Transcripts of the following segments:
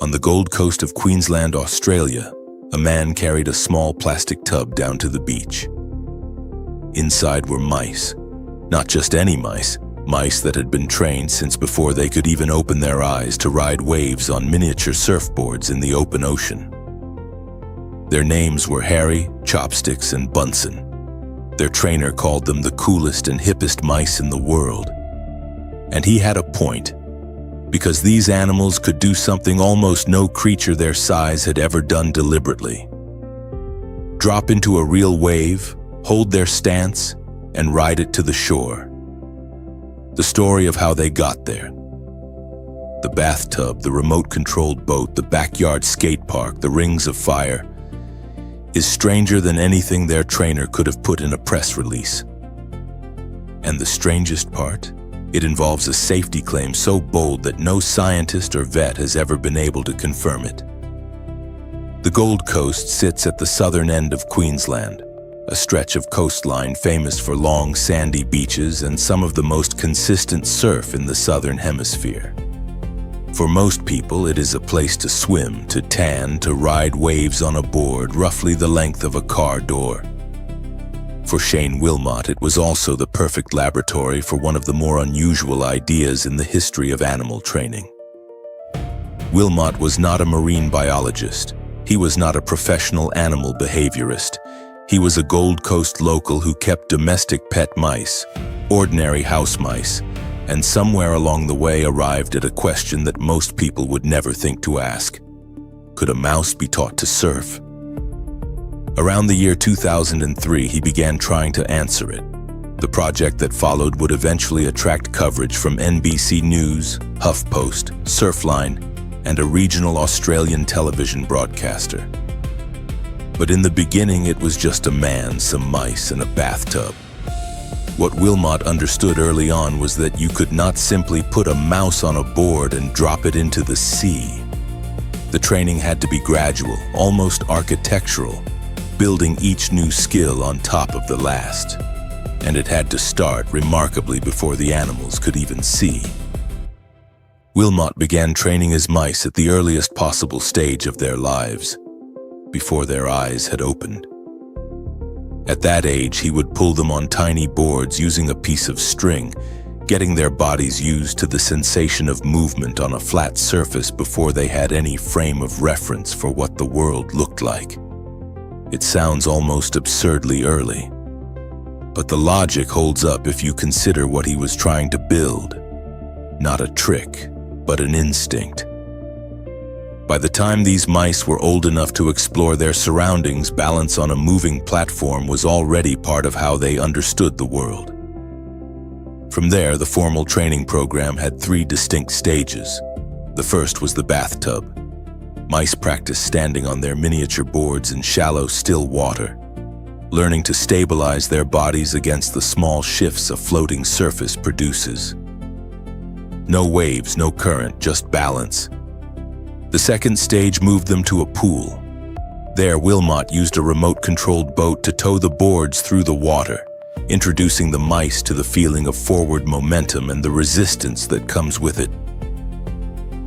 On the Gold Coast of Queensland, Australia, a man carried a small plastic tub down to the beach. Inside were mice. Not just any mice, mice that had been trained since before they could even open their eyes to ride waves on miniature surfboards in the open ocean. Their names were Harry, Chopsticks, and Bunsen. Their trainer called them the coolest and hippest mice in the world. And he had a point, because these animals could do something almost no creature their size had ever done deliberately. Drop into a real wave, hold their stance, and ride it to the shore. The story of how they got there. The bathtub, the remote-controlled boat, the backyard skate park, the rings of fire, is stranger than anything their trainer could have put in a press release. And the strangest part? It involves a safety claim so bold that no scientist or vet has ever been able to confirm it. The Gold Coast sits at the southern end of Queensland, a stretch of coastline famous for long sandy beaches and some of the most consistent surf in the southern hemisphere. For most people, it is a place to swim, to tan, to ride waves on a board roughly the length of a car door. For Shane Willmott, it was also the perfect laboratory for one of the more unusual ideas in the history of animal training. Willmott was not a marine biologist. He was not a professional animal behaviorist. He was a Gold Coast local who kept domestic pet mice, ordinary house mice, and somewhere along the way arrived at a question that most people would never think to ask. Could a mouse be taught to surf? Around the year 2003, he began trying to answer it. The project that followed would eventually attract coverage from NBC News, HuffPost, Surfline, and a regional Australian television broadcaster. But in the beginning, it was just a man, some mice, and a bathtub. What Willmott understood early on was that you could not simply put a mouse on a board and drop it into the sea. The training had to be gradual, almost architectural, building each new skill on top of the last. And it had to start remarkably before the animals could even see. Willmott began training his mice at the earliest possible stage of their lives, before their eyes had opened. At that age, he would pull them on tiny boards using a piece of string, getting their bodies used to the sensation of movement on a flat surface before they had any frame of reference for what the world looked like. It sounds almost absurdly early, but the logic holds up if you consider what he was trying to build. Not a trick, but an instinct. By the time these mice were old enough to explore their surroundings, balance on a moving platform was already part of how they understood the world. From there, the formal training program had 3 distinct stages. The first was the bathtub. Mice practiced standing on their miniature boards in shallow, still water, learning to stabilize their bodies against the small shifts a floating surface produces. No waves, no current, just balance. The second stage moved them to a pool. There, Willmott used a remote-controlled boat to tow the boards through the water, introducing the mice to the feeling of forward momentum and the resistance that comes with it.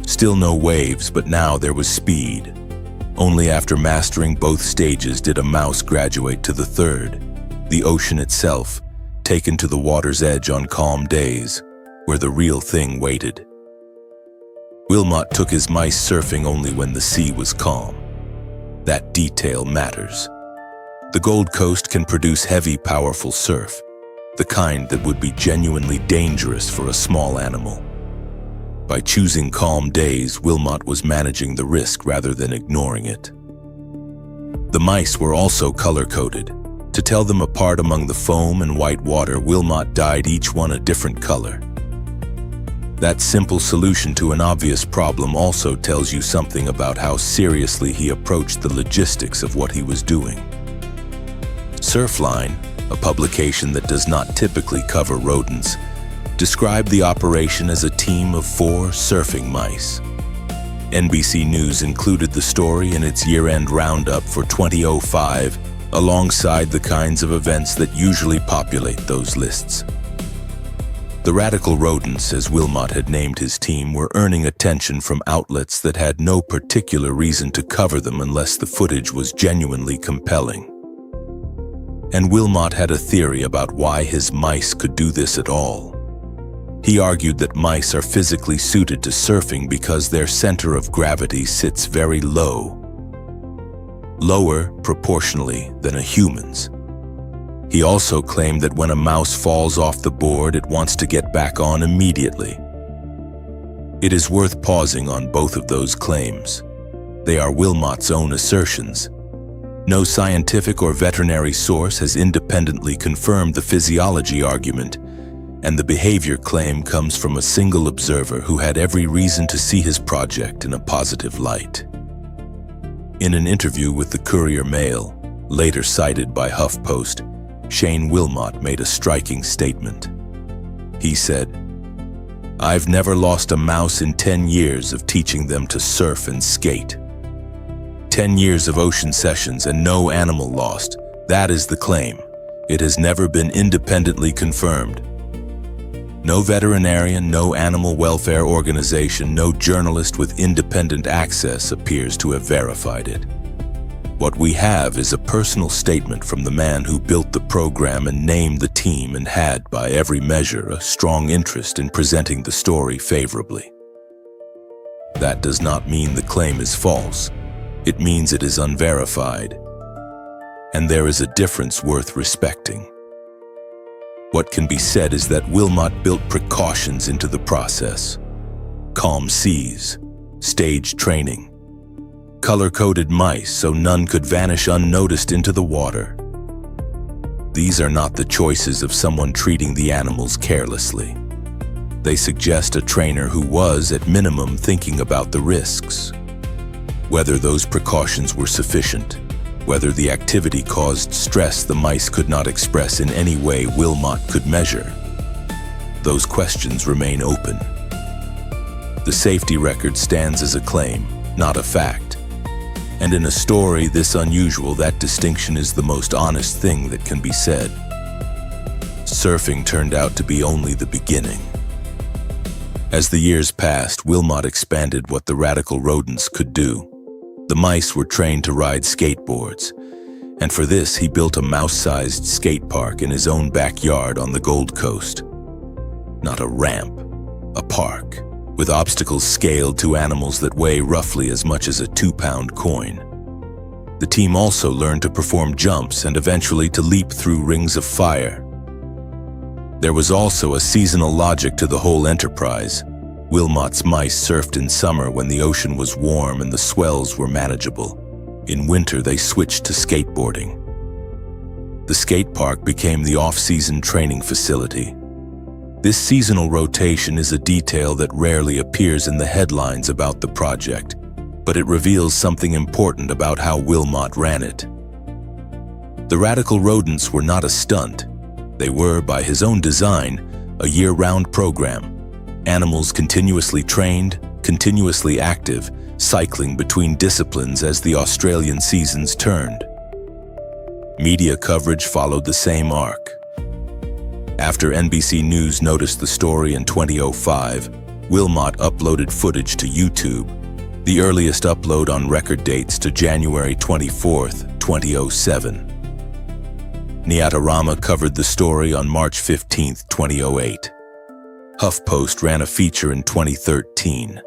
Still no waves, but now there was speed. Only after mastering both stages did a mouse graduate to the third, the ocean itself, taken to the water's edge on calm days, where the real thing waited. Willmott took his mice surfing only when the sea was calm. That detail matters. The Gold Coast can produce heavy, powerful surf, the kind that would be genuinely dangerous for a small animal. By choosing calm days, Willmott was managing the risk rather than ignoring it. The mice were also color-coded. To tell them apart among the foam and white water, Willmott dyed each one a different color. That simple solution to an obvious problem also tells you something about how seriously he approached the logistics of what he was doing. Surfline, a publication that does not typically cover rodents, described the operation as a team of 4 surfing mice. NBC News included the story in its year-end roundup for 2005, alongside the kinds of events that usually populate those lists. The radical rodents, as Willmott had named his team, were earning attention from outlets that had no particular reason to cover them unless the footage was genuinely compelling. And Willmott had a theory about why his mice could do this at all. He argued that mice are physically suited to surfing because their center of gravity sits very low, lower proportionally than a human's. He also claimed that when a mouse falls off the board, it wants to get back on immediately. It is worth pausing on both of those claims. They are Willmott's own assertions. No scientific or veterinary source has independently confirmed the physiology argument, and the behavior claim comes from a single observer who had every reason to see his project in a positive light. In an interview with the Courier-Mail, later cited by HuffPost, Shane Willmott made a striking statement. He said, "I've never lost a mouse in 10 years of teaching them to surf and skate. 10 years of ocean sessions and no animal lost. That is the claim. It has never been independently confirmed. No veterinarian, no animal welfare organization, no journalist with independent access appears to have verified it. What we have is a personal statement from the man who built the program and named the team and had, by every measure, a strong interest in presenting the story favorably. That does not mean the claim is false. It means it is unverified. And there is a difference worth respecting. What can be said is that Willmott built precautions into the process. Calm seas, stage training, color-coded mice so none could vanish unnoticed into the water. These are not the choices of someone treating the animals carelessly. They suggest a trainer who was, at minimum, thinking about the risks. Whether those precautions were sufficient, whether the activity caused stress the mice could not express in any way Willmott could measure, those questions remain open. The safety record stands as a claim, not a fact. And in a story this unusual, that distinction is the most honest thing that can be said. Surfing turned out to be only the beginning. As the years passed, Willmott expanded what the radical rodents could do. The mice were trained to ride skateboards, and for this he built a mouse-sized skate park in his own backyard on the Gold Coast. Not a ramp, a park, with obstacles scaled to animals that weigh roughly as much as a 2-pound coin. The team also learned to perform jumps and eventually to leap through rings of fire. There was also a seasonal logic to the whole enterprise. Willmott's mice surfed in summer when the ocean was warm and the swells were manageable. In winter, they switched to skateboarding. The skate park became the off-season training facility. This seasonal rotation is a detail that rarely appears in the headlines about the project, but it reveals something important about how Willmott ran it. The radical rodents were not a stunt. They were, by his own design, a year-round program. Animals continuously trained, continuously active, cycling between disciplines as the Australian seasons turned. Media coverage followed the same arc. After NBC News noticed the story in 2005, Willmott uploaded footage to YouTube, the earliest upload on record dates to January 24, 2007. Niatarama covered the story on March 15, 2008. HuffPost ran a feature in 2013.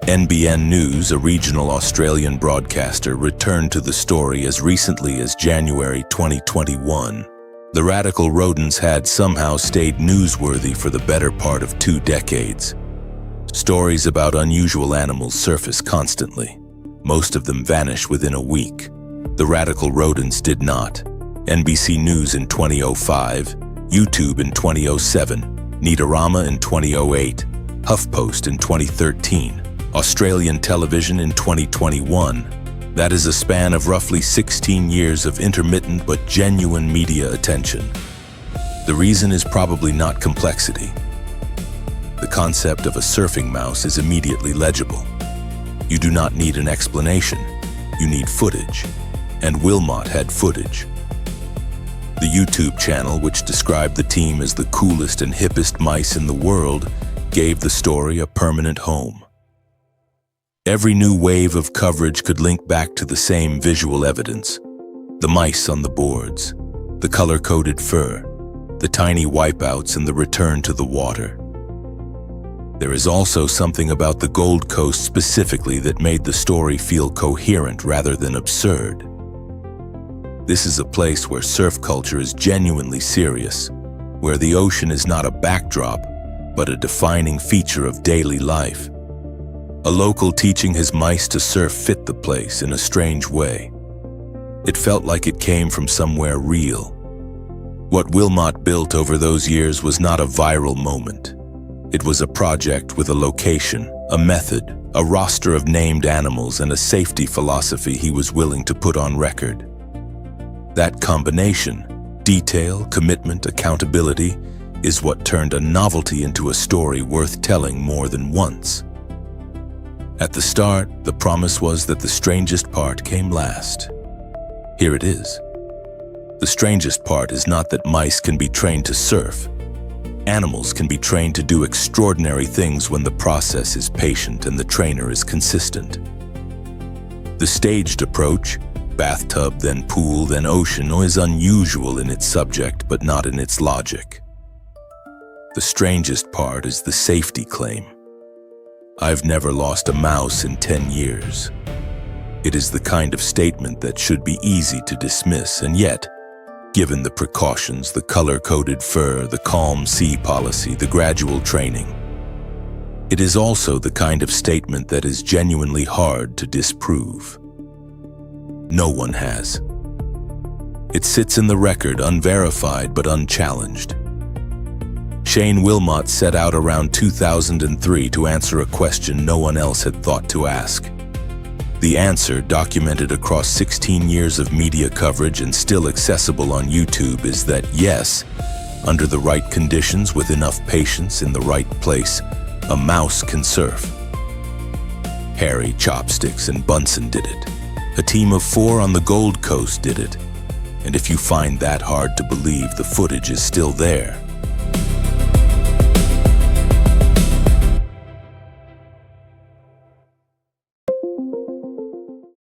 NBN News, a regional Australian broadcaster, returned to the story as recently as January 2021. The radical rodents had somehow stayed newsworthy for the better part of 2 decades. Stories about unusual animals surface constantly. Most of them vanish within a week. The radical rodents did not. NBC News in 2005, YouTube in 2007, Niatarama in 2008, HuffPost in 2013, Australian television in 2021. That is a span of roughly 16 years of intermittent but genuine media attention. The reason is probably not complexity. The concept of a surfing mouse is immediately legible. You do not need an explanation. You need footage. And Willmott had footage. The YouTube channel, which described the team as the coolest and hippest mice in the world, gave the story a permanent home. Every new wave of coverage could link back to the same visual evidence: the mice on the boards, the color-coded fur, the tiny wipeouts, and the return to the water. There is also something about the Gold Coast specifically that made the story feel coherent rather than absurd. This is a place where surf culture is genuinely serious, where the ocean is not a backdrop, but a defining feature of daily life. A local teaching his mice to surf fit the place in a strange way. It felt like it came from somewhere real. What Willmott built over those years was not a viral moment. It was a project with a location, a method, a roster of named animals, and a safety philosophy he was willing to put on record. That combination, detail, commitment, accountability, is what turned a novelty into a story worth telling more than once. At the start, the promise was that the strangest part came last. Here it is. The strangest part is not that mice can be trained to surf. Animals can be trained to do extraordinary things when the process is patient and the trainer is consistent. The staged approach, bathtub, then pool, then ocean, is unusual in its subject but not in its logic. The strangest part is the safety claim. I've never lost a mouse in 10 years. It is the kind of statement that should be easy to dismiss, and yet, given the precautions, the color-coded fur, the calm sea policy, the gradual training, it is also the kind of statement that is genuinely hard to disprove. No one has. It sits in the record, unverified but unchallenged. Shane Willmott set out around 2003 to answer a question no one else had thought to ask. The answer, documented across 16 years of media coverage and still accessible on YouTube, is that yes, under the right conditions with enough patience in the right place, a mouse can surf. Harry, Chopsticks, and Bunsen did it. A team of 4 on the Gold Coast did it. And if you find that hard to believe, the footage is still there.